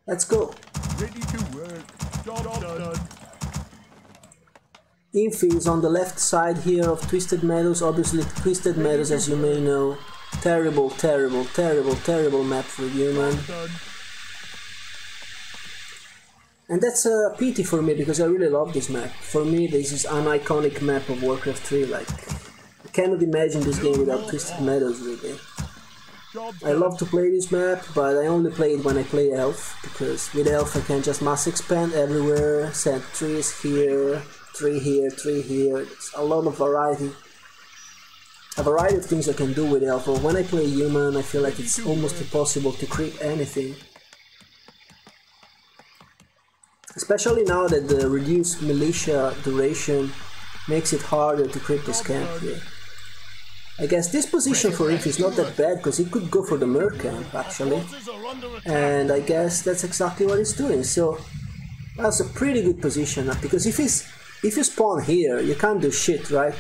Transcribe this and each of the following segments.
Let's go. Ready to work. Job done. Infi is on the left side here of Twisted Meadows. Obviously, Twisted Meadows, as you may know, terrible, terrible, terrible, terrible map for human. And that's a pity for me, because I really love this map. For me, this is an iconic map of Warcraft 3. Like, I cannot imagine this game without Twisted Meadows, really. I love to play this map, but I only play it when I play Elf, because with Elf I can just mass expand everywhere, set trees here, tree here, tree here. It's a lot of variety. A variety of things I can do with Elf, but when I play human I feel like it's almost impossible to creep anything. Especially now that the reduced militia duration makes it harder to creep this camp here. I guess this position for Infi is not that bad, because he could go for the Merc camp actually. And I guess that's exactly what he's doing, so that's a pretty good position, because if you spawn here, you can't do shit, right?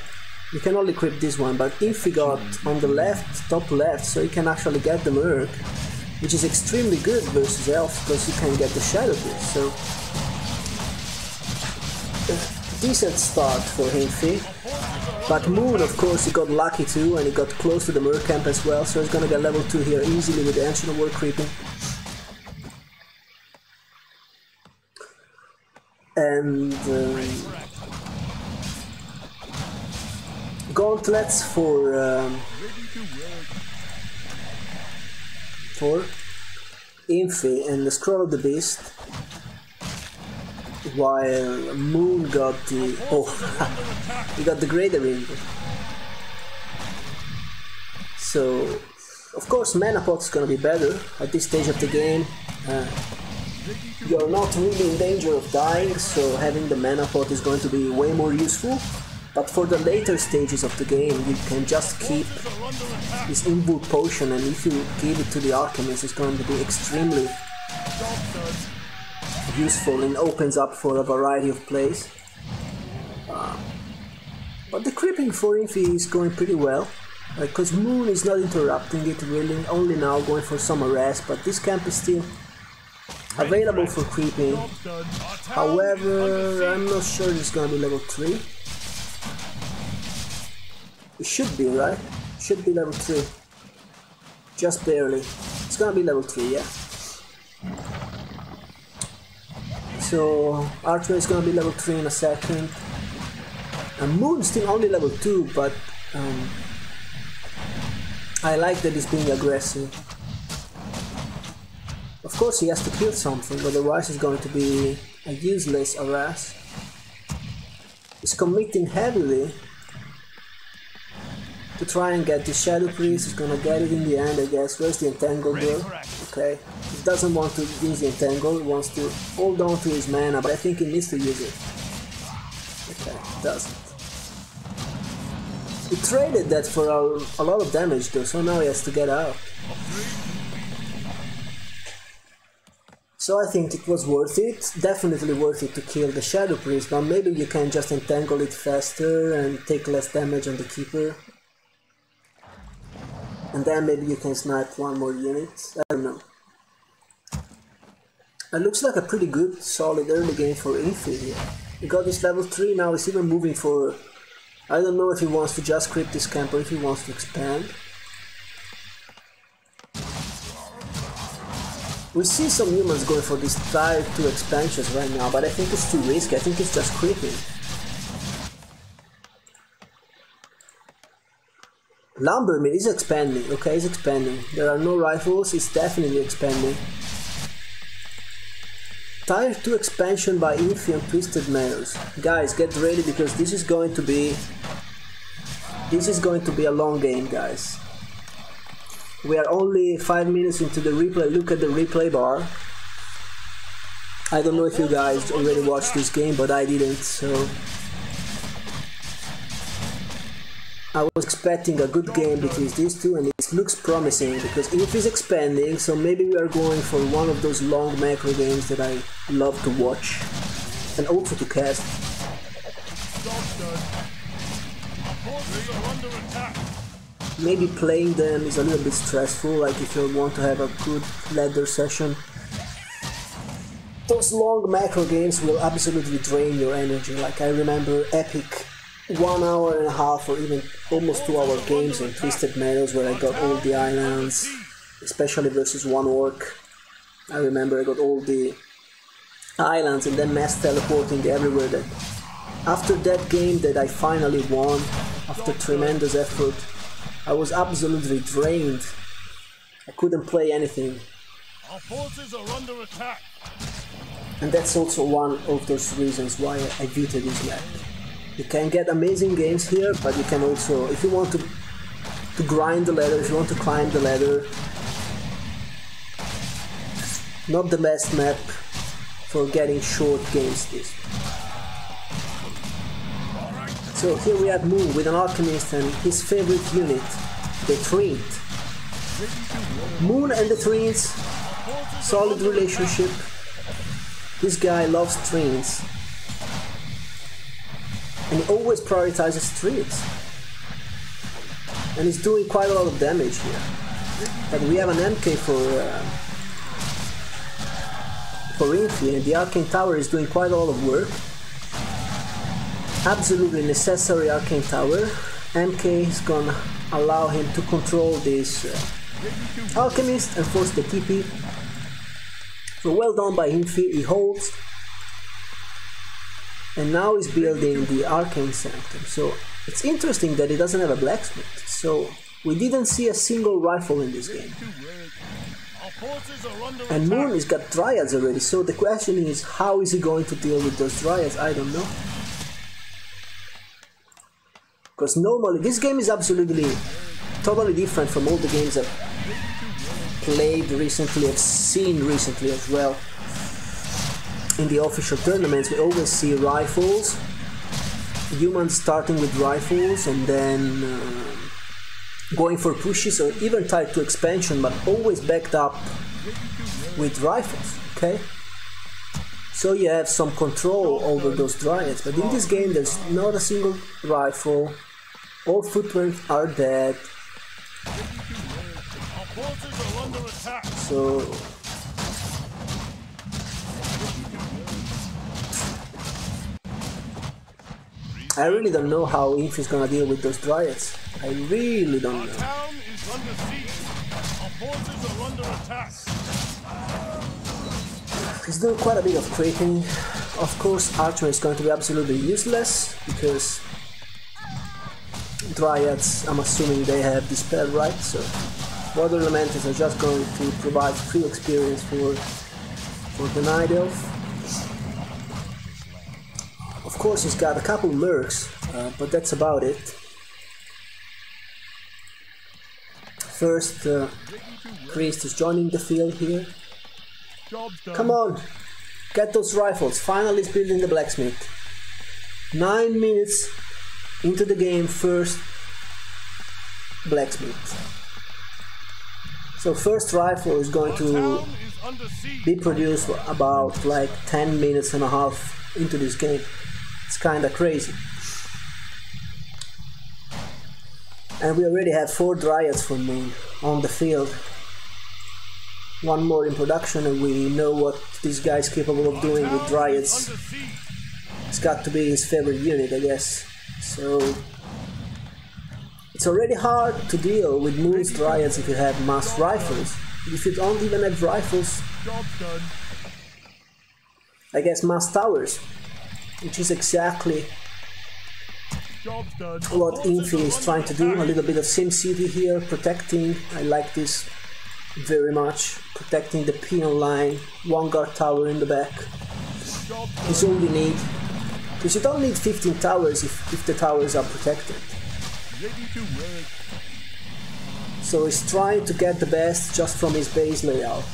You can only creep this one, but Infi got on the left, top left, so you can actually get the Merc, which is extremely good versus Elf, because you can get the Shadow Priest, so decent start for Infi. But Moon, of course, he got lucky too, and he got close to the Merc camp as well, so he's gonna get level 2 here easily with the Ancient War creeping. And gauntlets for Infi and the Scroll of the Beast, while Moon got the... oh, he got the Greater Ring. So, of course, Mana Pot is gonna be better at this stage of the game. You're not really in danger of dying, so having the Mana Pot is going to be way more useful. But for the later stages of the game, you can just keep this Invoke Potion, and if you give it to the Alchemist, it's going to be extremely useful and opens up for a variety of plays. But the creeping for Infi is going pretty well, because Moon is not interrupting it really, only now going for some arrest, but this camp is still available for creeping. However, I'm not sure it's gonna be level 3. It should be, right? It should be level 3. Just barely. It's gonna be level 3, yeah. So Archer is gonna be level 3 in a second. And Moon is still only level 2, but I like that he's being aggressive. Of course he has to kill something, otherwise it's going to be a useless harass. He's committing heavily to try and get the Shadow Priest. He's gonna get it in the end, I guess. Where's the Entangle though? Okay. He doesn't want to use the Entangle, he wants to hold on to his mana, but I think he needs to use it. Okay, doesn't. He traded that for a lot of damage though, so now he has to get out. So I think it was worth it, definitely worth it to kill the Shadow Priest, but maybe you can just entangle it faster and take less damage on the Keeper. And then maybe you can snipe one more unit, I don't know. It looks like a pretty good, solid early game for Infi here. He got his level 3, now he's even moving for... I don't know if he wants to just creep this camp or if he wants to expand. We see some humans going for these tier 2 expansions right now, but I think it's too risky, I think it's just creeping. Lumberman is expanding, okay, he's expanding. There are no rifles, it's definitely expanding. Tier 2 expansion by Infi and Twisted Meadows. Guys, get ready because this is going to be a long game, guys. We are only 5 minutes into the replay. Look at the replay bar. I don't know if you guys already watched this game, but I didn't, so... I was expecting a good game between these two, and it looks promising because Infi is expanding, so maybe we are going for one of those long macro games that I love to watch and also to cast. Maybe playing them is a little bit stressful, like if you want to have a good ladder session. Those long macro games will absolutely drain your energy. Like I remember epic 1 hour and a half or even almost 2 hour games in Twisted Meadows where I got all the islands, especially versus one orc. I remember I got all the islands and then mass teleporting everywhere. That after that game that I finally won, after tremendous effort, I was absolutely drained. I couldn't play anything. Our forces are under attack. And that's also one of those reasons why I vetoed this map. You can get amazing games here, but you can also, if you want to grind the ladder, if you want to climb the ladder, not the best map for getting short games this. So here we have Moon with an alchemist and his favorite unit, the Treant. Moon and the Treants, solid relationship. This guy loves Treants. And he always prioritizes Treants. And he's doing quite a lot of damage here. But we have an MK for Infi, and the Arcane Tower is doing quite a lot of work. Absolutely necessary Arcane Tower. MK is gonna allow him to control this Alchemist and force the TP. So well done by Infi, he holds. And now he's building the Arcane Sanctum. So it's interesting that he doesn't have a blacksmith. So we didn't see a single rifle in this game. And Moon has got Dryads already, so the question is, how is he going to deal with those Dryads? I don't know. Because normally, this game is absolutely, totally different from all the games I've played recently, I've seen recently as well. In the official tournaments, we always see rifles, humans starting with rifles and then going for pushes or even tied to expansion, but always backed up with rifles, okay? So you have some control over those Dryads, but in this game there's not a single rifle, all footprints are dead. So I really don't know how Infi is gonna deal with those Dryads. I really don't know. Town is under siege. Our forces are under attack. He's doing quite a bit of creeping. Of course, Archer is going to be absolutely useless because Dryads, I'm assuming they have Dispel, right? So Water Elementals are just going to provide free experience for the Night Elf. Of course, he's got a couple mercs, but that's about it. First, Priest is joining the field here. Come on, get those rifles. Finally, he's building the blacksmith. 9 minutes into the game, first blacksmith. So first rifle is going to be produced about like 10 minutes and a half into this game. It's kinda crazy. And we already have 4 Dryads for Moon on the field. One more in production and we know what this guy is capable of doing with Dryads. It's got to be his favorite unit, I guess. So it's already hard to deal with Moon's Dryads if you have mass rifles. If you don't even have rifles, I guess mass towers, which is exactly what Infi is trying to do. A little bit of SimCity here, protecting. I like this very much. Protecting the peon line, 1 guard tower in the back is all you need. Because you don't need 15 towers if the towers are protected. So he's trying to get the best just from his base layout.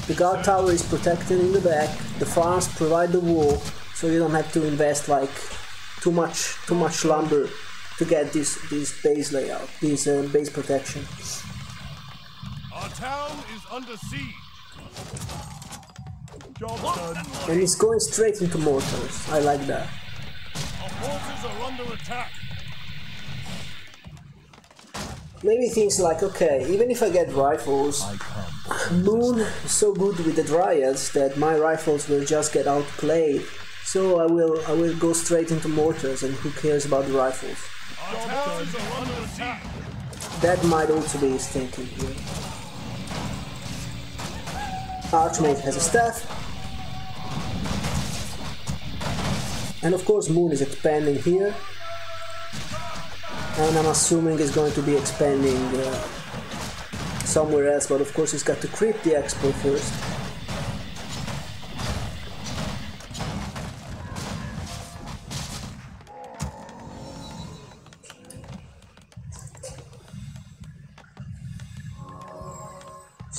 The guard tower is protected in the back, the farms provide the wall, so you don't have to invest like too much lumber to get this base layout, this base protection. Our town is under siege. Job done. And he's going straight into mortars. I like that. Our forces are under attack. Maybe things like, okay, even if I get rifles, Moon is so good with the Dryads that my rifles will just get outplayed. So I will go straight into mortars, and who cares about the rifles? Our towers are under attack. That might also be his thinking here. Archmage has a staff. And of course Moon is expanding here. And I'm assuming he's going to be expanding somewhere else, but of course he's got to creep the expo first.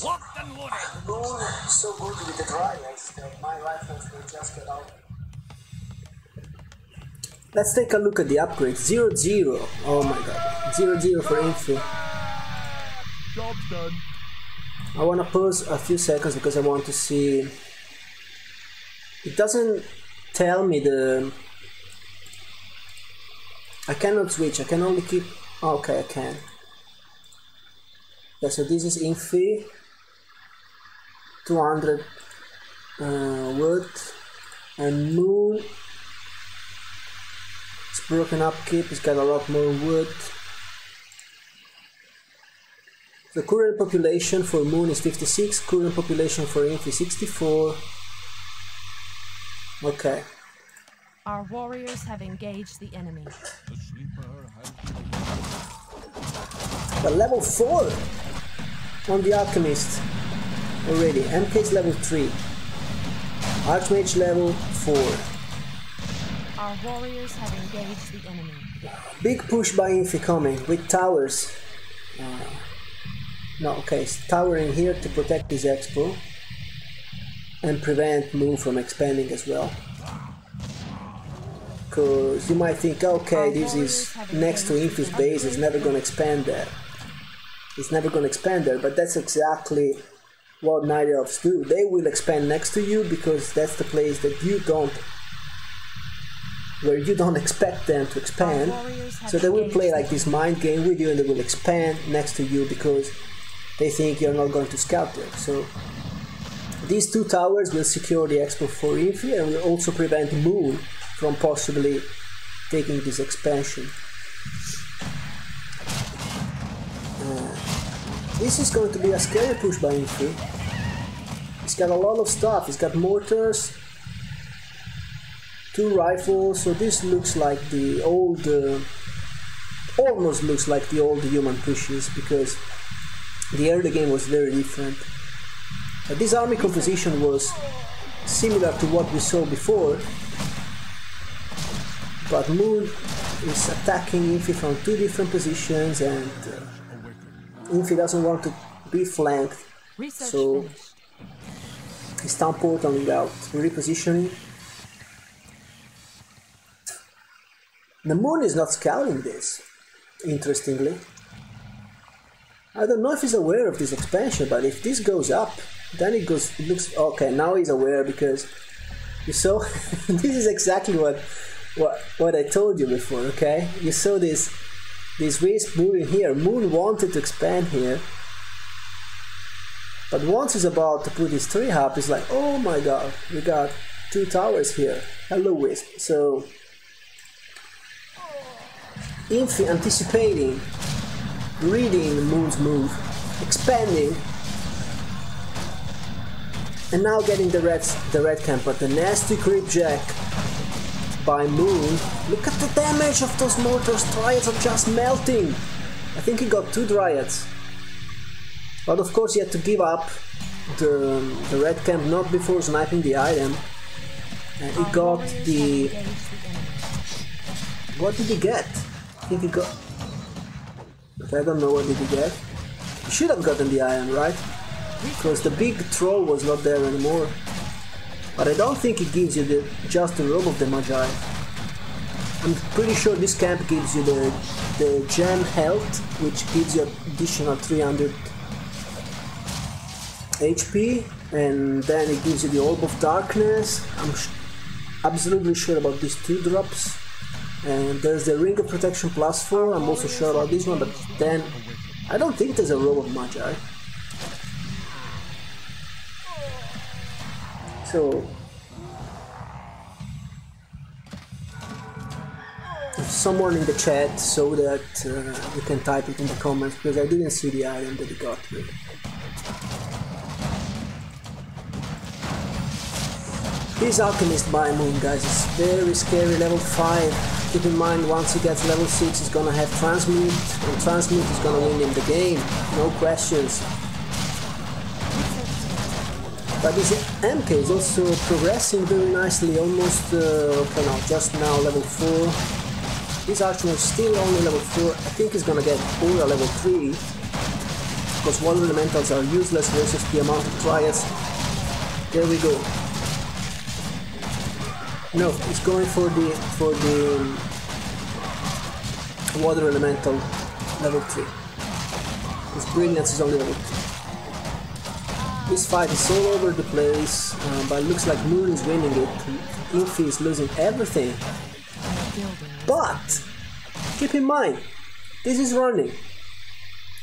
Locked and loaded. Moon is so good with the Dryads that my rifles will just get out. Let's take a look at the upgrades. 0-0. Oh my god. 0-0 for Infi. Job's done. I want to pause a few seconds because I want to see. It doesn't tell me the. I cannot switch. I can only keep. Oh, okay, I can. Yeah, so this is Infi. 200 wood. And Moon. It's broken upkeep. It's got a lot more wood. The current population for Moon is 56, current population for Infi 64. Okay. Our warriors have engaged the enemy. The sleeper has But level 4 on the Alchemist already. MK is level 3. Archmage level 4. Our warriors have engaged the enemy. Big push by Infi coming with towers. No, okay, it's towering here to protect this expo and prevent Moon from expanding as well. Because you might think, okay, this is next to Infi's base, it's never gonna expand there. It's never gonna expand there, but that's exactly what Night Elves do. They will expand next to you because that's the place that you don't, where you don't expect them to expand. So they will play like this mind game with you, and they will expand next to you because they think you're not going to scout there. So these two towers will secure the expo for Infi and will also prevent Moon from possibly taking this expansion. This is going to be a scary push by Infi. It's got a lot of stuff. It's got mortars, 2 rifles, so this looks like the old, almost looks like the old human pushes, because the early game was very different. This army composition was similar to what we saw before, but Moon is attacking Infi from 2 different positions, and Infi doesn't want to be flanked, so he's town portaling out, repositioning. The Moon is not scouting this, interestingly. I don't know if he's aware of this expansion, but if this goes up, then it looks okay. Now he's aware, because you saw this is exactly what I told you before. Okay, you saw this wisp moving here. Moon wanted to expand here, but once he's about to put his 3 up, he's like, oh my god, we got 2 towers here. Hello, wisp. So Infi anticipating, reading Moon's move, expanding, and now getting the red camp. But the nasty creep jack by Moon. Look at the damage of those mortars. Dryads are just melting. I think he got 2 Dryads, but of course he had to give up the red camp not before sniping the item, and he got the. What did he get? I think he got. I don't know what did he get. He should have gotten the iron, right? Because the big troll was not there anymore. But I don't think it gives you just the robe of the Magi. I'm pretty sure this camp gives you the gem health, which gives you additional 300 HP, and then it gives you the orb of darkness. I'm absolutely sure about these 2 drops. And there's the ring of protection +4. I'm also sure about this one, but then I don't think there's a robe of Magi. So if someone in the chat saw that, you can type it in the comments, because I didn't see the item that he got here. This Alchemist by Moon, guys, is very scary, level 5. Keep in mind, once he gets level 6, he's gonna have Transmute, and Transmute is gonna win him the game, no questions. But this MK is also progressing very nicely, almost, okay, no, just now level 4. This Archmage is still only level 4, I think he's gonna get Aura level 3, because Water Elementals are useless versus the amount of Triads. There we go. No, he's going for the Water Elemental level 3. His Brilliance is only level 3. This fight is all over the place, but it looks like Moon is winning it. Infi is losing everything. But keep in mind, this is running.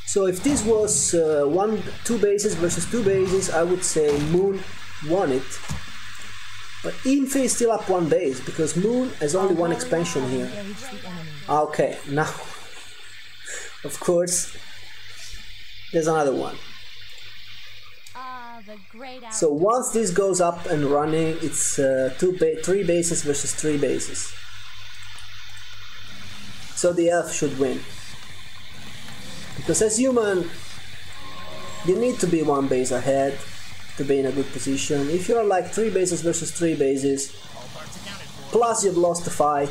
So if this was 2 bases versus 2 bases, I would say Moon won it. But Infi is still up 1 base, because Moon has only 1 expansion here. Okay, now, of course, there's another one. So once this goes up and running, it's 3 bases versus 3 bases. So the elf should win. Because as human, you need to be 1 base ahead to be in a good position. If you're like 3 bases versus 3 bases, plus you've lost the fight,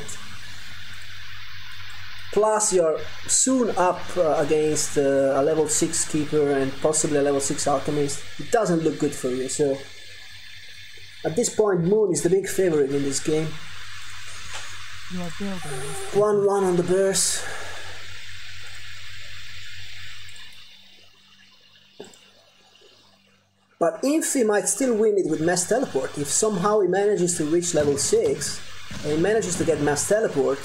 plus you're soon up against a level 6 keeper and possibly a level 6 alchemist, it doesn't look good for you. So at this point, Moon is the big favorite in this game. 1-1 on the burst. But Infi might still win it with Mass Teleport. If somehow he manages to reach level 6, and he manages to get Mass Teleport,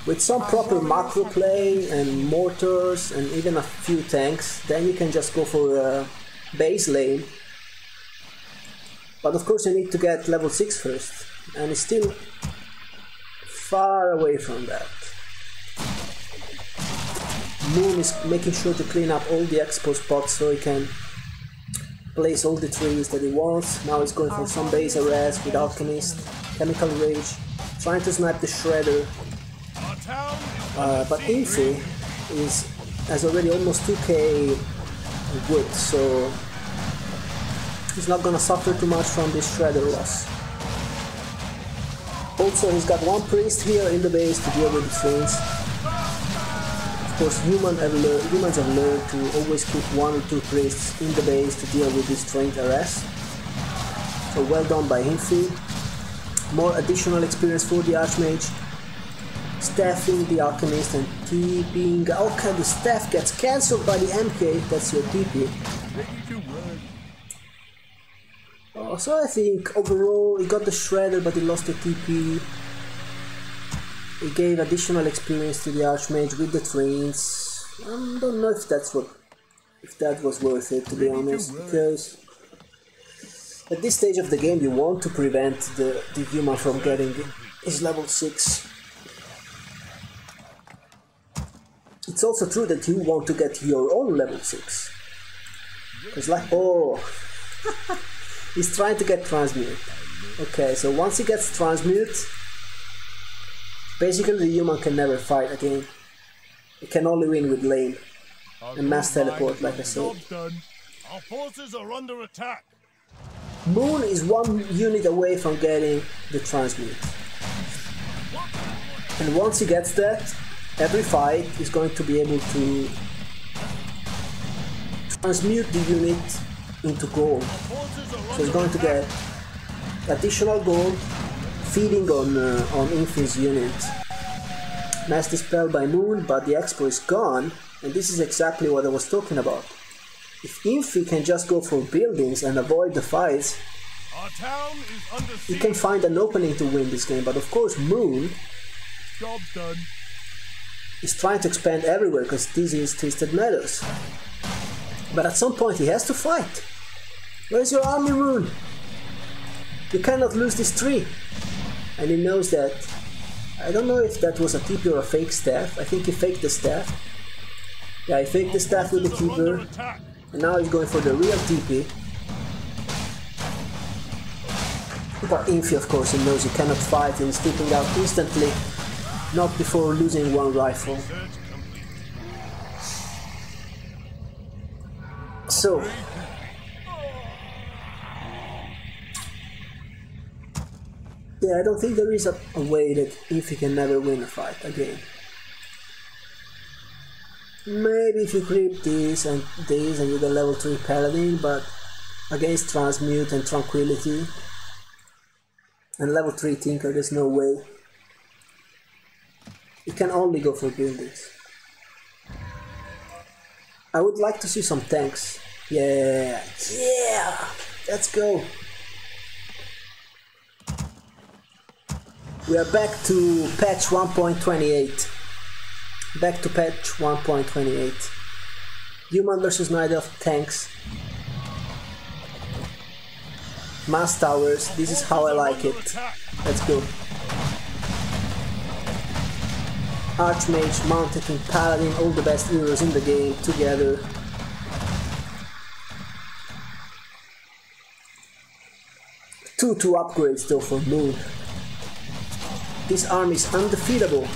with some proper macro play and mortars and even a few tanks, then you can just go for a base lane. But of course you need to get level 6 first, and it's still far away from that. Moon is making sure to clean up all the expo spots so he can place all the trees that he wants. Now he's going for some base arrest with Alchemist, Chemical Rage, trying to snipe the Shredder. But Infi has already almost 2k wood, so he's not gonna suffer too much from this Shredder loss. Also, he's got 1 priest here in the base to deal with the trains. Of course, humans have learned to always keep 1 or 2 priests in the base to deal with this trained arrest. So well done by Infi. More additional experience for the Archmage. Staffing the Alchemist and TPing. Okay, the staff gets cancelled by the MK, that's your TP. So I think overall he got the Shredder, but he lost the TP. He gave additional experience to the Archmage with the trains. I don't know if that was worth it, to be honest, because at this stage of the game you want to prevent the human from getting his level 6. It's also true that you want to get your own level 6. Because like, oh, he's trying to get Transmute. Okay, so once he gets Transmute, basically the human can never fight again. He can only win with lane and Mass Teleport, like I said. Our forces are under attack. Moon is 1 unit away from getting the Transmute. And once he gets that, every fight is going to be able to transmute the unit into gold. So he's going to get additional gold feeding on Infi's unit. Mass Dispel by Moon, but the expo is gone, and this is exactly what I was talking about. If Infi can just go for buildings and avoid the fights, Our town is under siege. he can find an opening to win this game. But of course Moon Job's done. is trying to expand everywhere because this is Twisted Meadows. But at some point he has to fight. Where's your army, Moon? You cannot lose this tree. And he knows that. I don't know if that was a TP or a fake staff. I think he faked the staff. Yeah, he faked the staff with the keeper. And now he's going for the real TP. But Infi, of course, he knows he cannot fight and he's taking out instantly. Not before losing one rifle. So... yeah, I don't think there is a way that Infi can never win a fight again. Maybe if you creep this and you get level 3 Paladin, but against Transmute and Tranquility and level 3 Tinker, there's no way. You can only go for buildings. I would like to see some tanks. Yeah, let's go. We are back to patch 1.28. Back to patch 1.28. Human versus Night Elf tanks. Mass towers, this is how I like it. Let's go. Archmage, Mounted King, Paladin, all the best heroes in the game together. Two upgrades though for Moon. This army is undefeatable.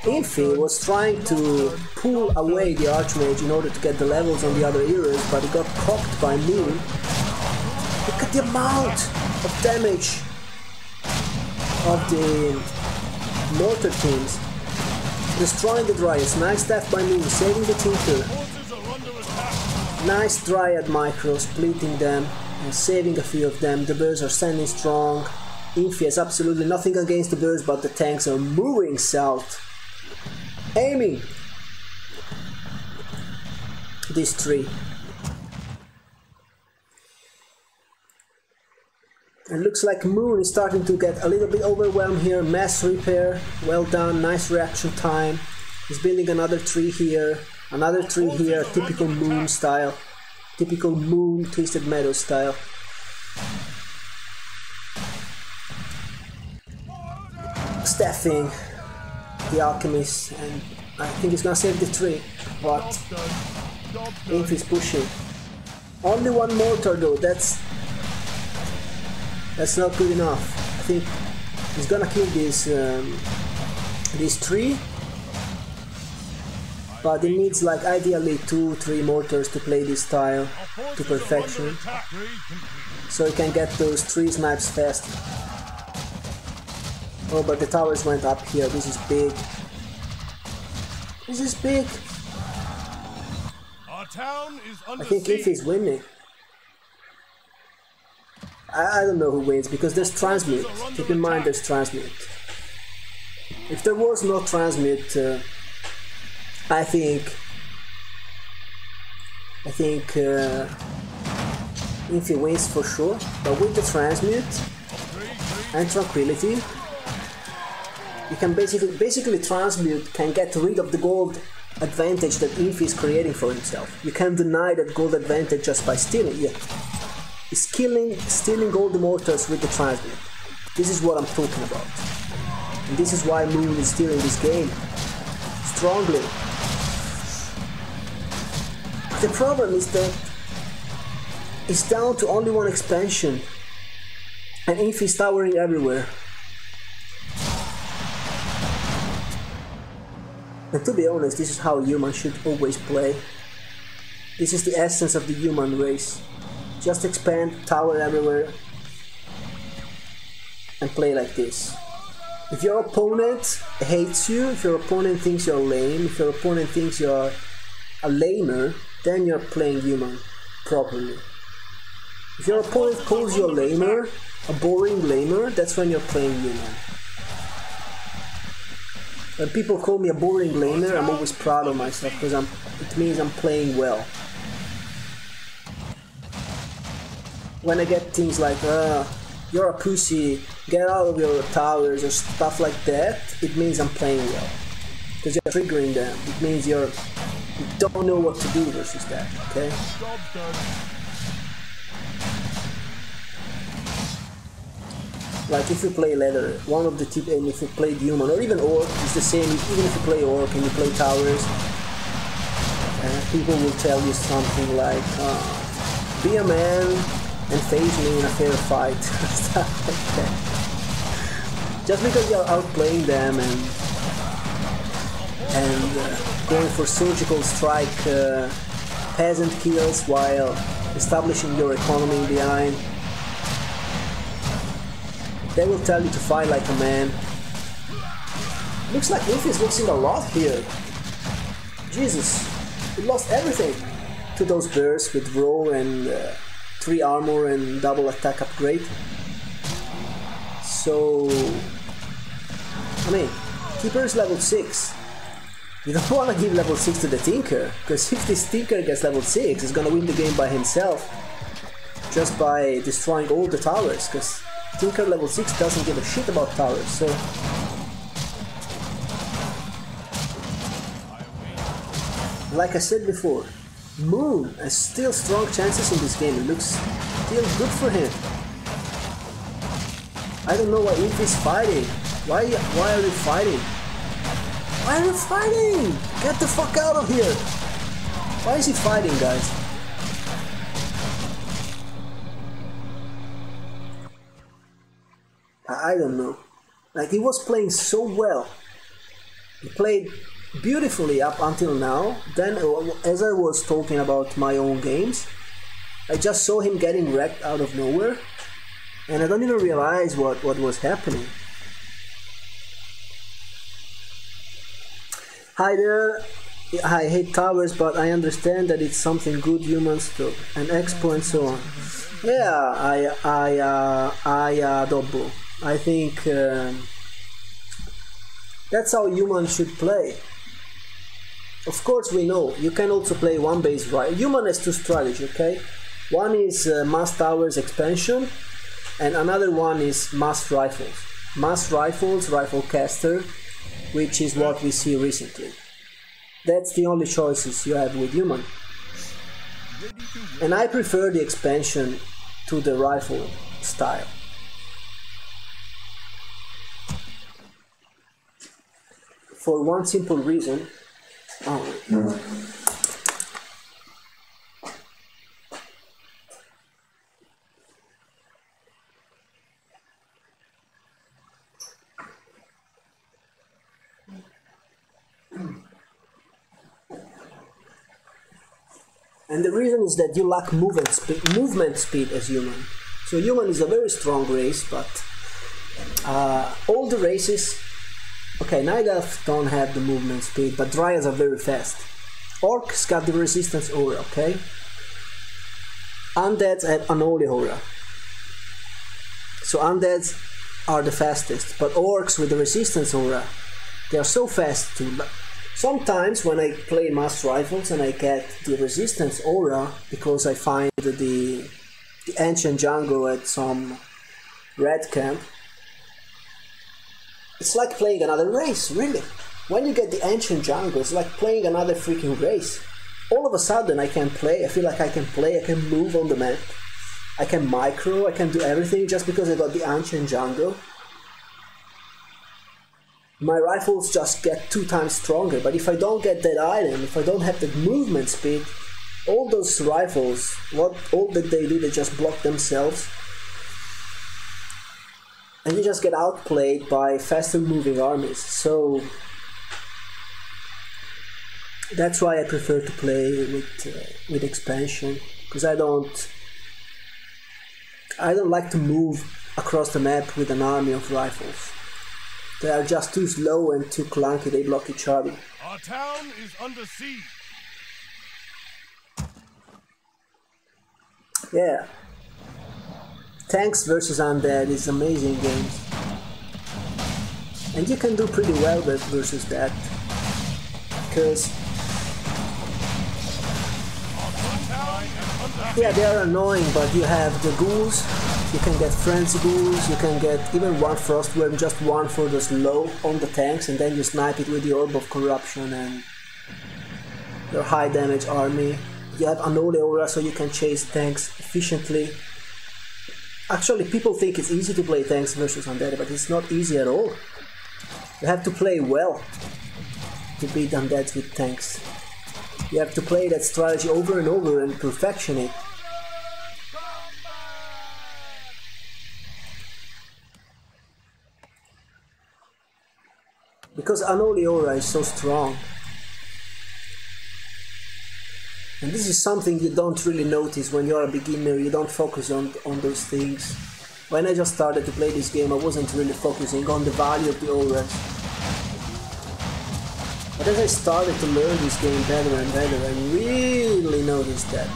Infi was trying to pull away the Archmage in order to get the levels on the other heroes, but he got cocked by Moon. Look at the amount of damage of the mortar teams. Destroying the Dryads. Nice staff by Moon, saving the Tinker. Nice Dryad micro, splitting them and saving a few of them. The birds are standing strong. Infi has absolutely nothing against the birds, but the tanks are moving south. Aiming this tree. It looks like Moon is starting to get a little bit overwhelmed here. Mass repair, well done, nice reaction time. He's building another tree here, typical Moon style. Typical Moon Twisted Meadow style. Staffing the Alchemist, and I think he's gonna save the tree, but Infi is pushing. Only one mortar though, that's not good enough. I think he's gonna kill this tree, but he needs like ideally 2-3 mortars to play this style to perfection, so he can get those 3 snipes fast. Oh, but the towers went up here. This is big. This is big. Our town is under I think siege. Infi is winning. I don't know who wins because there's Transmute. Keep in mind there's Transmute. If there was no Transmute, I think Infi wins for sure. But with the Transmute and Tranquility, you can basically Transmute can get rid of the gold advantage that Infi is creating for himself. You can deny that gold advantage just by stealing. Yeah, he's stealing gold mortars with the Transmute. This is what I'm talking about, and this is why Moon is stealing this game strongly. The problem is that it's down to only one expansion, and Infi is towering everywhere. And to be honest, this is how humans should always play. This is the essence of the human race. Just expand, tower everywhere, and play like this. If your opponent hates you, if your opponent thinks you're lame, if your opponent thinks you're a lamer, then you're playing human properly. If your opponent calls you a lamer, a boring lamer, that's when you're playing human. When people call me a boring laner, I'm always proud of myself because it means I'm playing well. When I get things like, you're a pussy, get out of your towers or stuff like that, it means I'm playing well. Because you're triggering them. It means you're you don't know what to do versus that, okay? Job's done. Like if you play leather, one of the tips, and if you play human or even orc, it's the same. Even if you play orc and you play towers, people will tell you something like, "Be a man and face me in a fair fight," stuff like that. Just because you're outplaying them and going for surgical strike peasant kills while establishing your economy behind. They will tell you to fight like a man. Looks like Infi is losing a lot here. Jesus, he lost everything to those bears with row and 3 armor and double attack upgrade. So, I mean, Keeper is level 6. You don't want to give level 6 to the Tinker, because if this Tinker gets level 6, he's gonna win the game by himself just by destroying all the towers, because Tinker level 6 doesn't give a shit about towers, so... Like I said before, Moon has still strong chances in this game. It looks still good for him. I don't know why Infi is fighting. Why are you fighting? Why are you fighting? Get the fuck out of here! Why is he fighting, guys? I don't know. Like, he was playing so well. He played beautifully up until now. Then, as I was talking about my own games, I just saw him getting wrecked out of nowhere, and I don't even realize what was happening. Hi there. I hate towers, but I understand that it's something good humans do, and expo and so on. Yeah, I double. I think that's how humans should play. Of course, we know you can also play one base right. Human has 2 strategies, okay? One is mass towers expansion, and another one is mass rifles. Mass rifles, rifle caster, which is what we see recently. That's the only choices you have with human. And I prefer the expansion to the rifle style. For one simple reason. And the reason is that you lack movement speed as human. So human is a very strong race, but all the races, okay, Night Elves don't have the movement speed, but Dryads are very fast. Orcs got the resistance aura, okay? Undeads have unholy aura. So undeads are the fastest, but orcs with the resistance aura, they are so fast too. Sometimes when I play mass rifles and I get the resistance aura because I find the ancient jungle at some red camp, it's like playing another race, really. When you get the ancient jungle, it's like playing another freaking race. All of a sudden I can play, I feel like I can play, I can move on the map, I can micro, I can do everything just because I got the ancient jungle. My rifles just get 2 times stronger, but if I don't get that item, if I don't have the movement speed, all those rifles, all that they do, they just block themselves. And you just get outplayed by faster moving armies. So that's why I prefer to play with expansion, because I don't like to move across the map with an army of rifles. They are just too slow and too clunky, they block each other. Our town is under siege. Yeah. Tanks versus undead is amazing game. And you can do pretty well versus that. Because yeah, they are annoying, but you have the ghouls, you can get frenzy ghouls, you can get even one frostworm, just one for the slow on the tanks, and then you snipe it with the orb of corruption, and your high damage army. You have Anole Aura so you can chase tanks efficiently. Actually, people think it's easy to play tanks versus Undead, but it's not easy at all. You have to play well to beat Undeads with tanks. You have to play that strategy over and over and perfection it. Because Anole Aura is so strong. And this is something you don't really notice when you're a beginner, you don't focus on those things. When I just started to play this game, I wasn't really focusing on the value of the auras. But as I started to learn this game better and better, I really noticed that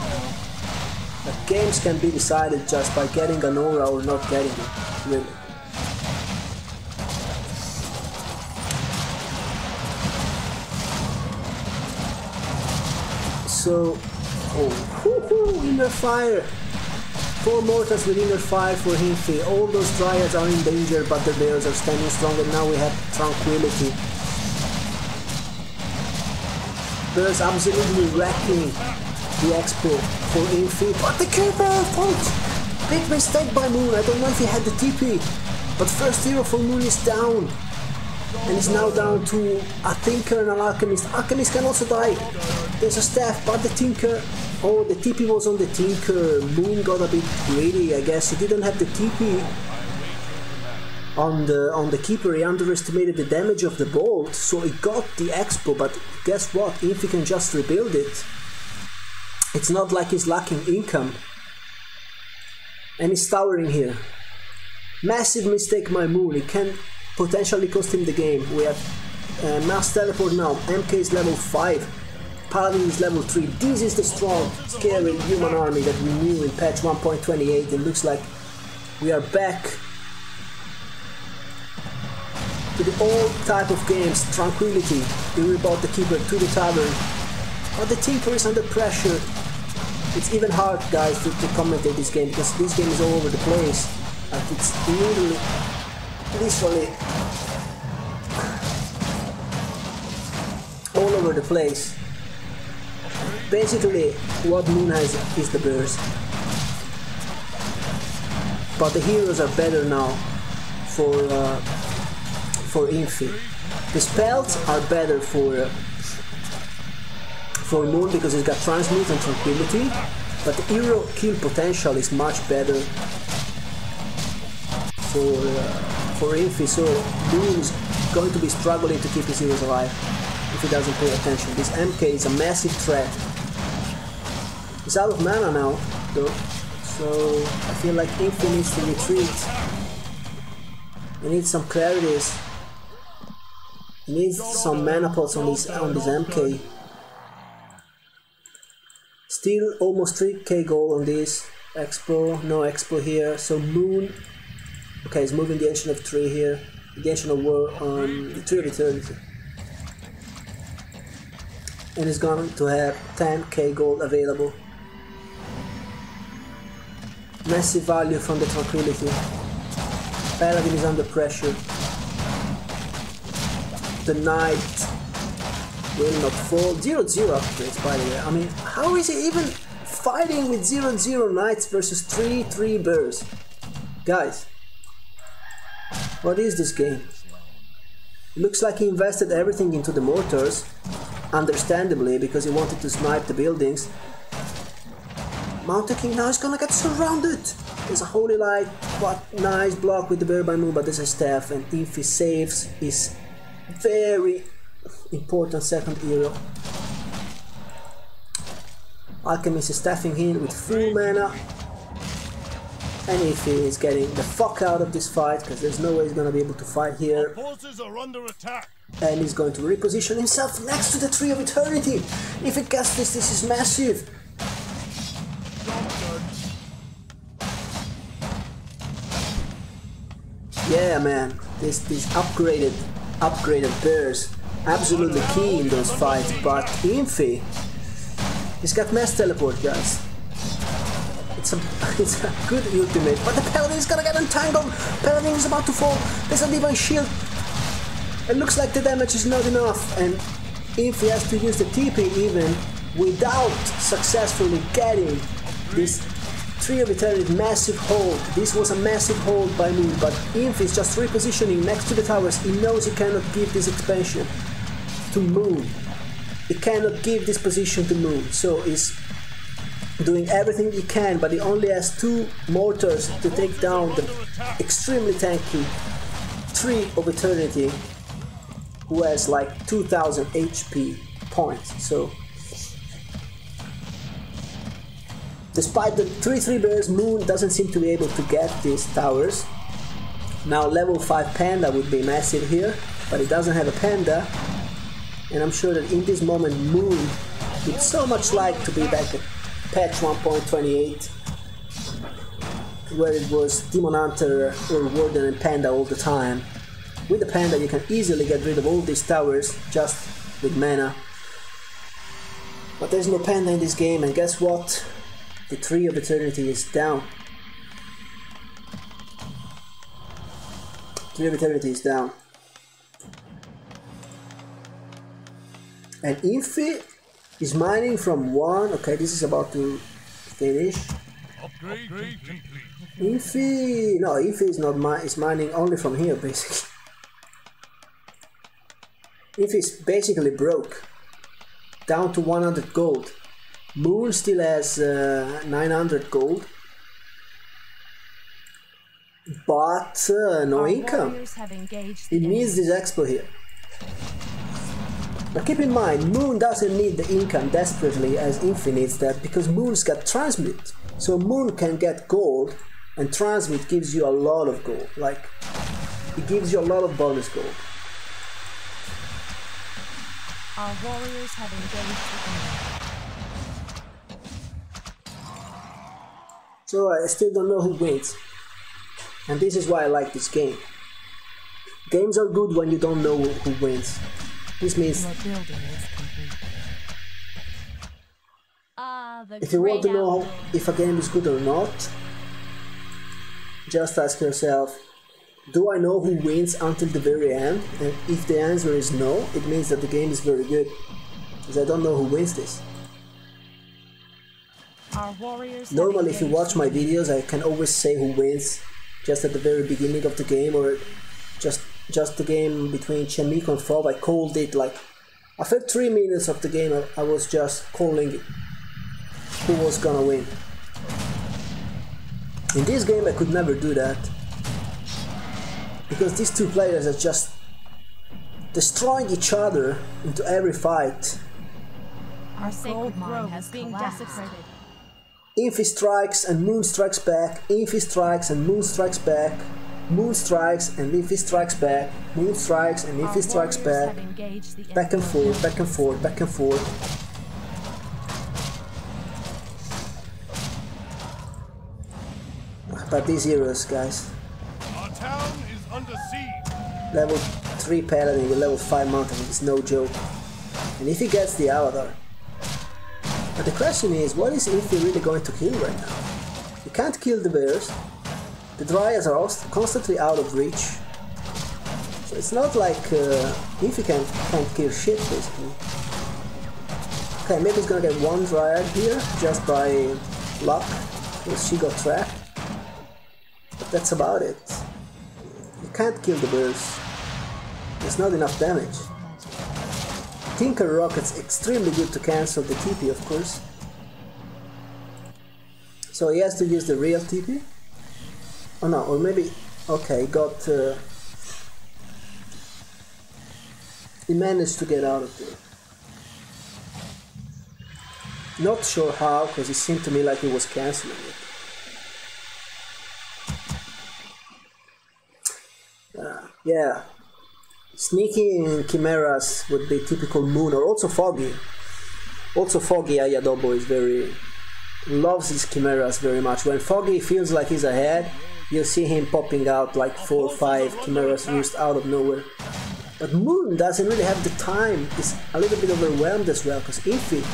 games can be decided just by getting an aura or not getting it, really. So, inner fire! 4 mortars with inner fire for Infi. All those dryads are in danger, but the bears are standing strong, and now we have tranquility. Bears absolutely wrecking the expo for Infi. But the Keeper! Folks! Big mistake by Moon. I don't know if he had the TP, but first hero for Moon is down. And is now down to a Tinker and an Alchemist. Alchemist can also die. There's a staff, but the Tinker... Oh, the TP was on the Tinker. Moon got a bit greedy, I guess. He didn't have the TP on the Keeper. He underestimated the damage of the bolt, so he got the Expo, but guess what? Infi can just rebuild it. It's not like he's lacking income. And he's towering here. Massive mistake by Moon. It can potentially cost him the game. We have Mass Teleport now. MK is level 5. Paladin is level 3. This is the strong, scary human army that we knew in patch 1.28. It looks like we are back to the old type of games. Tranquility. We rebought the Keeper to the tavern. But the Tinker is under pressure. It's even hard, guys, to commentate this game because this game is all over the place. Like it's literally all over the place. Basically, what Moon has is the burst. But the heroes are better now for Infi. The spells are better for Moon because he's got Transmute and Tranquility, but the hero kill potential is much better for Infi, so Moon is going to be struggling to keep his heroes alive if he doesn't pay attention. This MK is a massive threat. He's out of mana now, though, so I feel like Infi needs to retreat. He needs some clarities. He needs some mana pots on this MK. Still almost 3k gold on this. Expo, no Expo here, so Moon... Okay, he's moving the Ancient of 3 here. The Ancient of War on the Tree of Eternity. And he's going to have 10k gold available. Massive value from the Tranquility. Paladin is under pressure. The Knight will not fall. 0-0 upgrades, by the way. I mean, how is he even fighting with 0-0 Knights versus 3-3 Bears? Guys, what is this game? It looks like he invested everything into the mortars, understandably, because he wanted to snipe the buildings. Mountain King now is gonna get surrounded! There's a Holy Light, what nice block with the Bear by Moon, but there's a staff, and Infi saves his very important second hero. Alchemist is staffing in with full mana, and Infi is getting the fuck out of this fight because there's no way he's gonna be able to fight here. Forces are under attack. And he's going to reposition himself next to the Tree of Eternity. If he gets this, this is massive. Yeah, man, this upgraded bears absolutely key in those fights. But Infi, he's got Mass Teleport, guys. It's a good ultimate, but the Paladin is gonna get entangled. Paladin is about to fall. There's a Divine Shield. It looks like the damage is not enough, and Infi has to use the TP even without successfully getting this Tree of Eternity massive hold. This was a massive hold by Moon, but Infi is just repositioning next to the towers. He knows he cannot give this expansion to Moon. He cannot give this position to Moon, so he's doing everything he can, but he only has 2 mortars to take down the extremely tanky Tree of Eternity, who has like 2000 HP points. So despite the 3-3 bears, Moon doesn't seem to be able to get these towers. Now level 5 Panda would be massive here, but he doesn't have a Panda, and I'm sure that in this moment Moon would so much like to be back at patch 1.28, where it was Demon Hunter or Warden and Panda all the time. With the Panda you can easily get rid of all these towers just with mana. But there's no Panda in this game, and guess what? The Tree of Eternity is down. Tree of Eternity is down. And Infi is mining from 1. Okay, this is about to finish. Upgrade complete. Infi... No, Infi is not is mining only from here, basically. Infi is basically broke. Down to 100 gold. Moon still has 900 gold. But no income. It needs this expo here. Now keep in mind, Moon doesn't need the income desperately as Infi needs that, because Moon's got Transmute. So Moon can get gold, and Transmute gives you a lot of gold. Like, it gives you a lot of bonus gold. Our warriors have engaged the enemy. So I still don't know who wins. And this is why I like this game. Games are good when you don't know who wins. This means if you want to know if a game is good or not, just ask yourself, do I know who wins until the very end? And if the answer is no, it means that the game is very good, because I don't know who wins this. Normally if you watch my videos, I can always say who wins just at the very beginning of the game, or just the game between Chenmiko and Fob. I called it like after 3 minutes of the game. I was just calling who was gonna win. In this game I could never do that, because these two players are just destroying each other into every fight. Our sacred grove is being desecrated. Infi strikes and Moon strikes back. Infi strikes and Moon strikes back. Moon strikes and Infi strikes back. Moon strikes and Infi strikes back. Back and forth, back and forth, back and forth. But these heroes, guys. Our town is under siege. Level 3 Paladin with level 5 Mountain is no joke. And if he gets the Avatar. But the question is, what is Infi really going to kill right now? He can't kill the bears. The Dryads are constantly out of reach. So it's not like Infi can't kill shit, basically. Okay, maybe he's gonna get one Dryad here, just by luck, because she got trapped. But that's about it. You can't kill the bears. There's not enough damage. Tinker Rocket's extremely good to cancel the TP, of course. So he has to use the real TP. Oh no, or maybe... Okay, got... he managed to get out of there. Not sure how, because it seemed to me like he was cancelling it. Yeah. Sneaky and Chimeras would be typical Moon, or also Foggy. Also Foggy Ayadobo is loves his Chimeras very much. When Foggy feels like he's ahead, you'll see him popping out like 4 or 5 Chimeras just out of nowhere. But Moon doesn't really have the time, he's a little bit overwhelmed as well, because Infi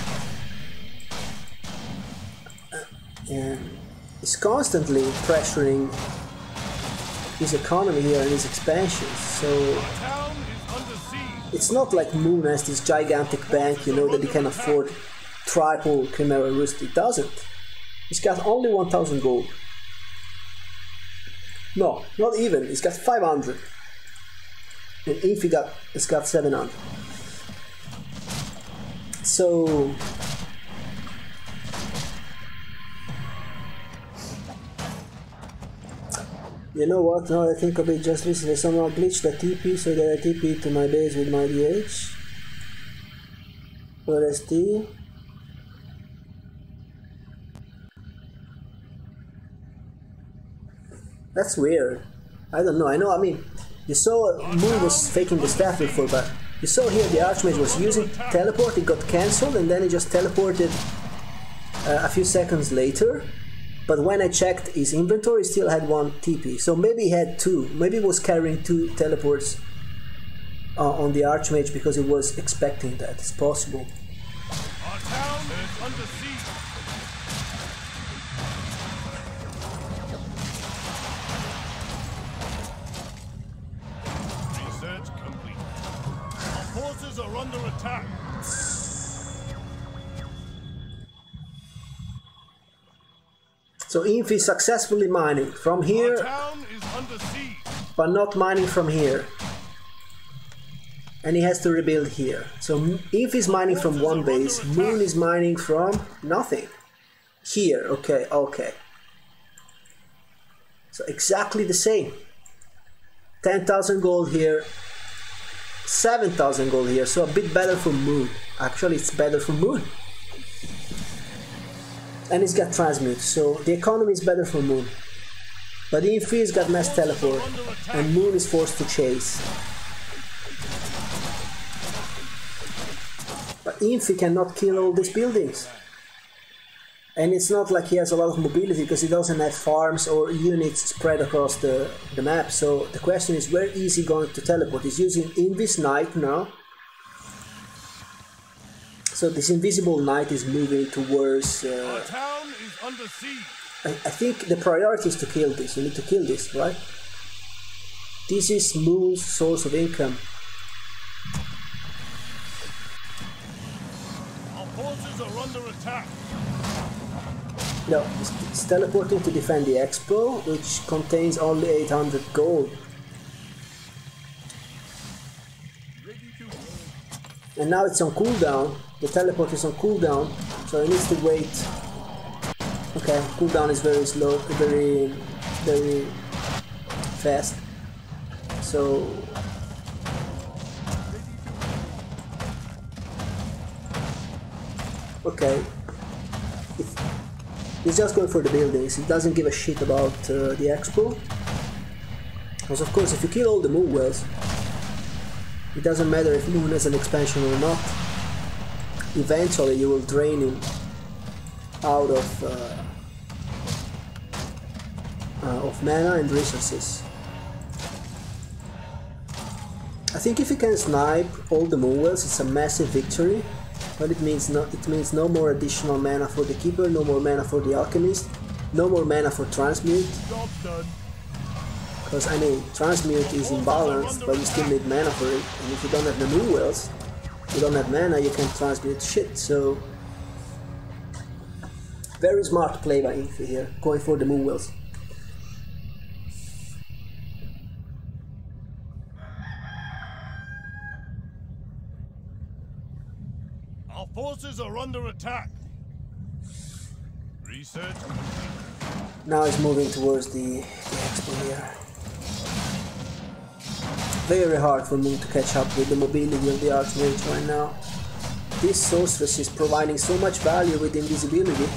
is constantly pressuring his economy here and his expansion, so... Our town is under siege. It's not like Moon has this gigantic bank, you know, that he can afford triple Chimera Roost. It doesn't. He's got only 1000 gold. No, not even. He's got 500. And Infi has got 700. So you know what, now I think of it, just recently someone glitched the TP so that I TP to my base with my DH. Or ST. That's weird. I don't know, I mean, you saw Moon was faking the staff before, but you saw here the Archmage was using teleport, it got cancelled, and then he just teleported a few seconds later. But when I checked his inventory, he still had 1 TP. So maybe he had 2. Maybe he was carrying 2 teleports on the Archmage because he was expecting that. It's possible. Our town is under siege. Research complete. Our forces are under attack. So Infi is successfully mining from here, Our town is under siege. but not mining from here. And he has to rebuild here. So Infi is mining from one base, Moon is mining from nothing. Here, okay, okay. So exactly the same. 10,000 gold here, 7,000 gold here, so a bit better for Moon. Actually, it's better for Moon. And he's got transmute, so the economy is better for Moon. But Infi's got mass teleport, and Moon is forced to chase. But Infi cannot kill all these buildings. And it's not like he has a lot of mobility, because he doesn't have farms or units spread across the map. So the question is, where is he going to teleport? He's using Invis Knight now. So this invisible knight is moving towards... Our town is under siege. I think the priority is to kill this. You need to kill this, right? This is Moon's source of income. Our forces are under attack. No, it's teleporting to defend the expo, which contains only 800 gold. And now it's on cooldown. The teleport is on cooldown, so it needs to wait. Okay, cooldown is very slow, very fast. So okay, he's just going for the buildings. He doesn't give a shit about the expo. Because of course, if you kill all the moon wells, it doesn't matter if Moon has an expansion or not. Eventually you will drain him out of mana and resources. I think if you can snipe all the moon wells, it's a massive victory. But it means no more additional mana for the keeper, no more mana for the alchemist, no more mana for transmute. Job done. Because I mean, transmute is imbalanced, but you still need mana for it. And if you don't have the moon wells, you don't have mana, you can't transmute shit. So very smart play by Infi here, going for the moon wells. Our forces are under attack. Research complete. Now he's moving towards the expo here. Very hard for Moon to catch up with the mobility of the Archmage right now. This sorceress is providing so much value with invisibility.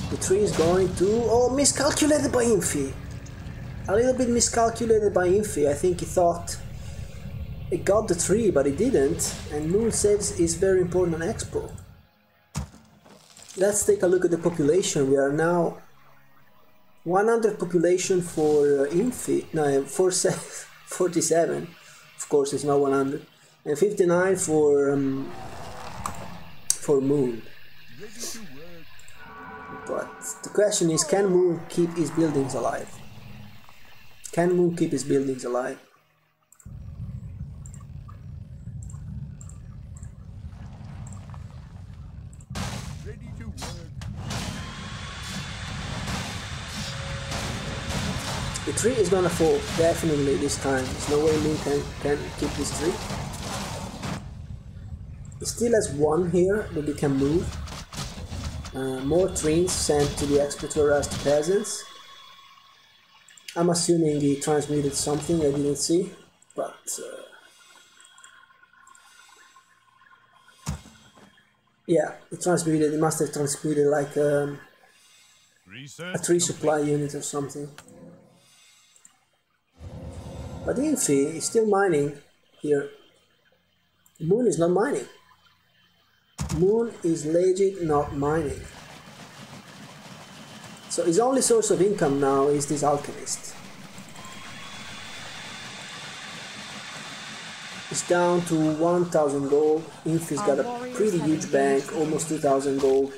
The tree is going to... Oh, miscalculated by Infi. A little bit miscalculated by Infi. I think he thought it got the tree, but it didn't. And Moon saves is very important on expo. Let's take a look at the population. We are now 100 population for Infi. No, 47. Of course, it's not 100. And 59 for Moon. But the question is, can Moon keep his buildings alive? Can Moon keep his buildings alive? The tree is gonna fall, definitely this time. There's no way Moon can keep this tree. It still has one here that we can move. More trees sent to the exploiter as the peasants. I'm assuming he transmitted something I didn't see, but yeah, it must have transmitted like a tree supply unit or something. But Infi is still mining here. Moon is not mining. Moon is legit not mining. So his only source of income now is this alchemist. It's down to 1000 gold. Infi's got a pretty huge bank, almost 2000 gold.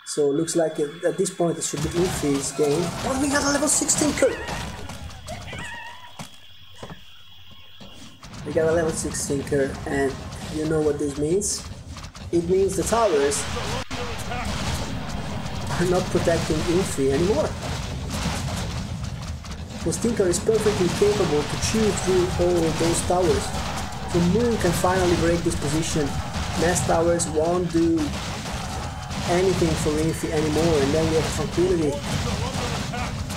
So looks like at this point it should be Infi's game. Oh, we got a level 16 curve! We got a level 6 tinker, and you know what this means? It means the towers are not protecting Infi anymore. This tinker is perfectly capable to chew through all of those towers. So Moon can finally break this position. Nest towers won't do anything for Infi anymore, and then we have Tranquility.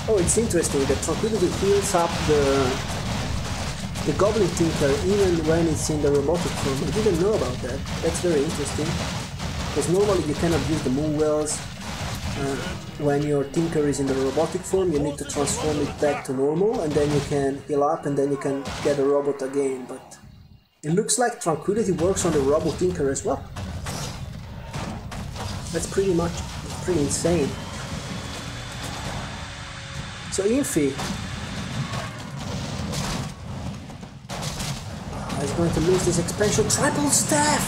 Oh, it's interesting that Tranquility heals up the Goblin Tinker even when it's in the robotic form. I didn't know about that. That's very interesting. Because normally you cannot use the moon wells. When your Tinker is in the robotic form, you need to transform it back to normal, and then you can heal up, and then you can get a robot again. But it looks like Tranquility works on the Robot Tinker as well. That's pretty insane. So Infi is going to lose this expansion. Triple staff!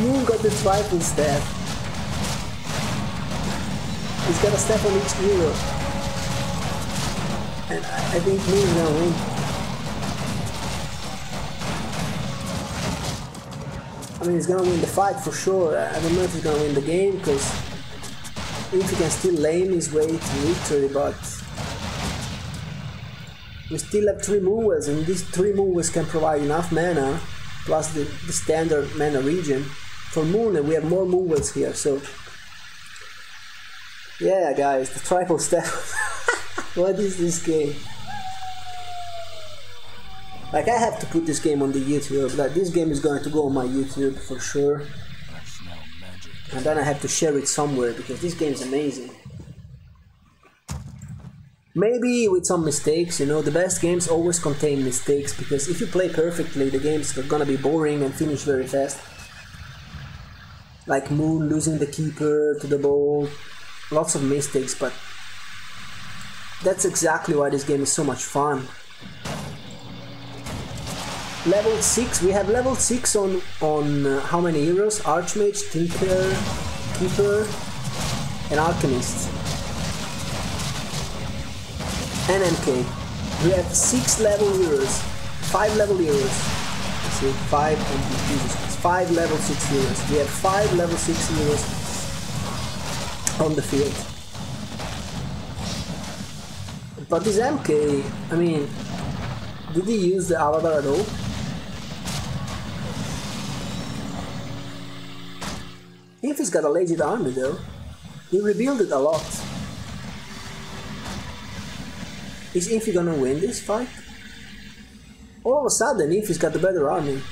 Moon got the triple staff. He's got a staff on each hero. And I think Moon is gonna win. I mean, he's gonna win the fight for sure. I don't know if he's gonna win the game, because if he can still lame his way to victory, but we still have 3 moon wells, and these 3 moon wells can provide enough mana, plus the standard mana regen for Moon, and we have more moon wells here, so yeah guys, the triple staff. What is this game? Like, I have to put this game on the YouTube. Like, this game is going to go on my YouTube for sure, and then I have to share it somewhere, because this game is amazing. Maybe with some mistakes, you know, the best games always contain mistakes, because if you play perfectly, the game's gonna be boring and finish very fast. Like Moon losing the Keeper to the Bowl, lots of mistakes, but that's exactly why this game is so much fun. Level 6, we have level 6 on how many heroes? Archmage, Tinker, Keeper, and Alchemist. And MK. We have 6 level heroes, 5 level heroes. See, 5 and 5 level 6 heroes. We have 5 level 6 heroes on the field. But this MK, I mean, did he use the avatar at all? Infi's got a legit army though. He rebuilt it a lot. Is Infi gonna win this fight? All of a sudden, Infi's got the better army.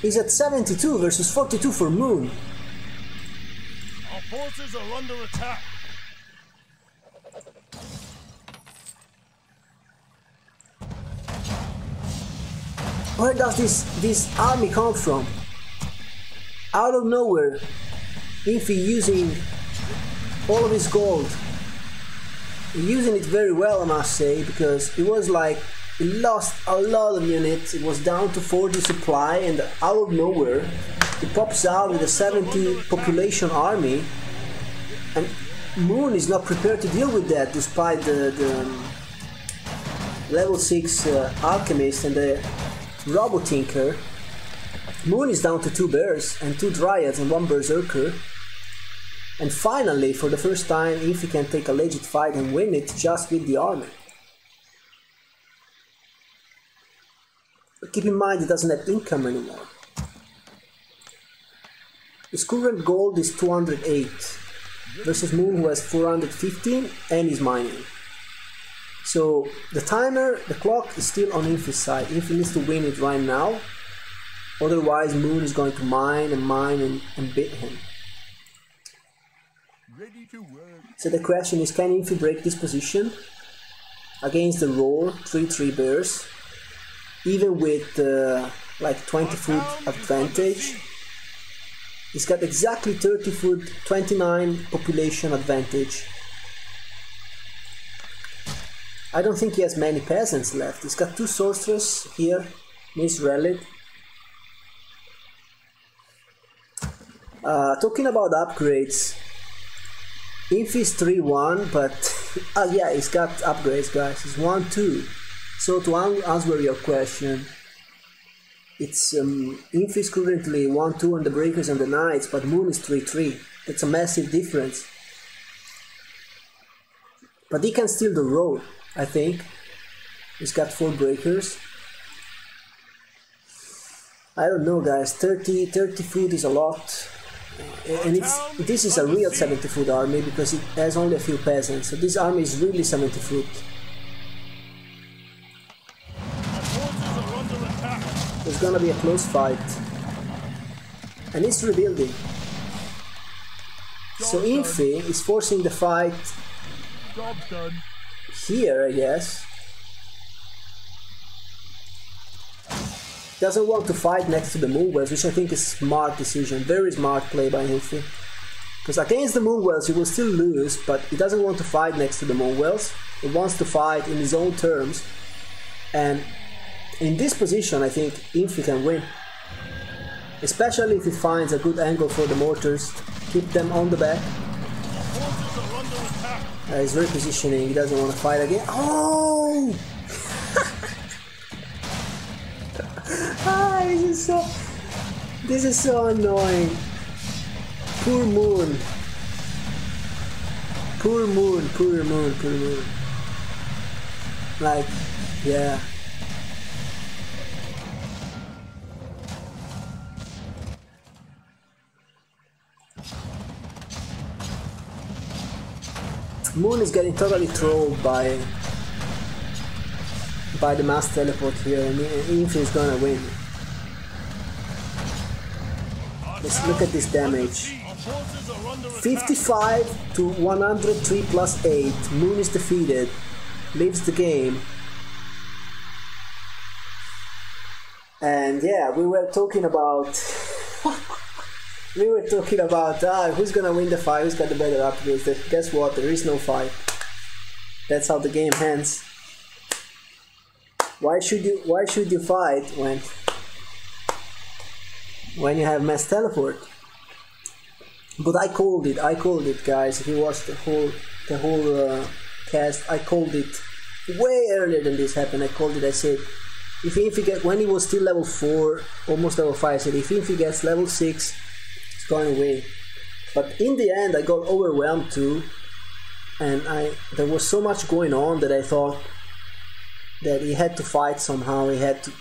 He's at 72 versus 42 for Moon. Our forces are under attack. Where does this army come from? Out of nowhere, Infi using all of his gold. Using it very well, I must say, because it was like it lost a lot of units. It was down to 40 supply, and out of nowhere it pops out with a 70 population army, and Moon is not prepared to deal with that, despite the level 6 alchemist and the Robo-Tinker. Moon is down to 2 bears and 2 dryads and 1 berserker. And finally, for the first time, Infi can take a legit fight and win it just with the army. But keep in mind, he doesn't have income anymore. His current gold is 208 versus Moon, who has 415 and is mining. So the timer, the clock is still on Infi's side. Infi needs to win it right now. Otherwise, Moon is going to mine and beat him. Ready to work. So the question is, can Infi break this position against the Roar 3-3 bears, even with like 20 food advantage? He's got exactly 30 food, 29 population advantage. I don't think he has many peasants left. He's got 2 sorcerers here, Miss Relic. Talking about upgrades, Infi is 3-1, but yeah, he's got upgrades, guys. He's 1-2. So to answer your question, it's Infi is currently 1-2 on the Breakers and the Knights, but Moon is 3-3. That's a massive difference. But he can steal the road, I think. He's got 4 Breakers. I don't know, guys. 30 food is a lot. And this is a real 70 food army because it has only a few peasants. So this army is really 70 food. It's gonna be a close fight. And it's rebuilding. So Infi is forcing the fight here, I guess. Doesn't want to fight next to the Moonwells, which I think is a smart decision. Very smart play by Infi. Because against the Moonwells he will still lose, but he doesn't want to fight next to the Moonwells. He wants to fight in his own terms. And in this position I think Infi can win. Especially if he finds a good angle for the mortars. Keep them on the back. He's repositioning, he doesn't want to fight again. Oh! This is so annoying. Poor Moon. Poor Moon, poor Moon, poor Moon. Like, yeah. Moon is getting totally trolled by the mass teleport here, and Infi is gonna win. Let's look at this damage. 55 to 103 plus 8. Moon is defeated. Leaves the game. And yeah, we were talking about who's gonna win the fight, who's got the better upgrades. Guess what? There is no fight. That's how the game ends. Why should you fight when you have mass teleport? But I called it, guys. If you watched the whole cast, I called it way earlier than this happened. I called it. I said, if Infi gets, when he was still level 4, almost level 5, I said if Infi gets level 6, it's going away. But in the end, I got overwhelmed too, and there was so much going on that I thought that he had to fight somehow. He had to